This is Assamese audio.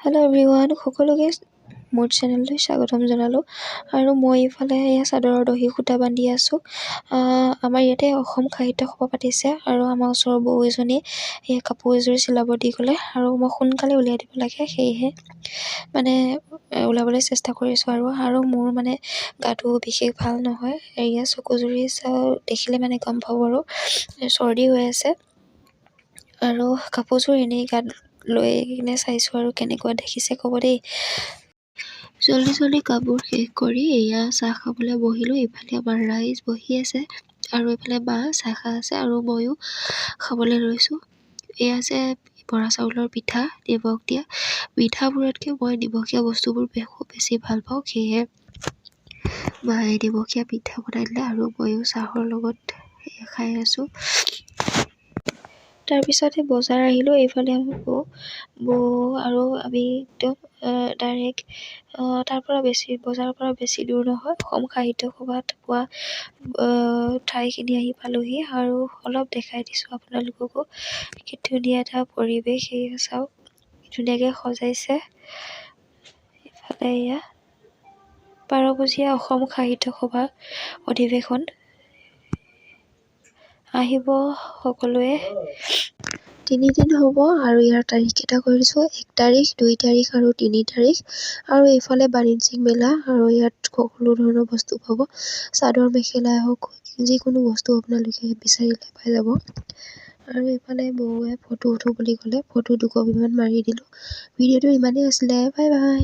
হেল্ল' এভৰিৱান, সকলোকে মোৰ চেনেললৈ স্বাগতম জনালোঁ। আৰু মই এইফালে এয়া চাদৰৰ দহি সূতা বান্ধি আছোঁ। আমাৰ ইয়াতে অসম সাহিত্য সভা পাতিছে আৰু আমাৰ ওচৰৰ বৌ এজনীয়ে এই কাপোৰ এযোৰ চিলাব দি ক'লে আৰু মই সোনকালে উলিয়াই দিব লাগে, সেয়েহে মানে ওলাবলৈ চেষ্টা কৰিছোঁ। আৰু মোৰ মানে গাটো বিশেষ ভাল নহয়, এয়া চকুজুৰি দেখিলে মানে গম পাব আৰু চৰ্দি হৈ আছে। আৰু কাপোৰযোৰ এনেই গাত লৈ কিনে চাইছোঁ আৰু কেনেকুৱা দেখিছে ক'ব দেই। জল্দি কাপোৰ শেষ কৰি এয়া চাহ খাবলৈ বহিলোঁ। ইফালে আমাৰ ৰাইজ বহি আছে আৰু এইফালে বা চাহ খাই আছে আৰু ময়ো খাবলৈ লৈছোঁ। এয়া যে বৰা চাউলৰ পিঠা, নিমখ দিয়া। মিঠাবোৰতকৈ মই নিমখীয়া বস্তুবোৰ খুব বেছি ভাল পাওঁ, সেয়েহে মায়ে নিমখীয়া পিঠা বনাই দিলে আৰু ময়ো চাহৰ লগত খাই আছোঁ। তাৰপিছতে বজাৰ আহিলোঁ। এইফালে আমি বৌ আৰু আমি একদম ডাইৰেক্ট বজাৰৰ পৰা বেছি দূৰ নহয়, অসম সাহিত্য সভাত পোৱা ঠাইখিনি আহি পালোঁহি আৰু অলপ দেখাই দিছোঁ আপোনালোককো। কি ধুনীয়া এটা পৰিৱেশ, সেয়ে চাওক ধুনীয়াকৈ সজাইছে। ইফালে এয়া 12 বজীয়া অসম সাহিত্য সভা অধিৱেশন। আহিব সকলোৱে। 3 দিন হ'ব আৰু ইয়াৰ তাৰিখকেইটা কৈ দিছোঁ: 1 তাৰিখ, 2 তাৰিখ আৰু 3 তাৰিখ। আৰু এইফালে বাণিজ্যিক মেলা আৰু ইয়াত সকলো ধৰণৰ বস্তু পাব। চাদৰ মেখেলাই হওক, যিকোনো বস্তু আপোনালোকে বিচাৰিলে পাই যাব। আৰু এইফালে বৌৱে ফটো উঠো বুলি ক'লে, ফটো 2 কপিমান মাৰি দিলোঁ। ভিডিঅ'টো ইমানেই আছিলে। Bye bye.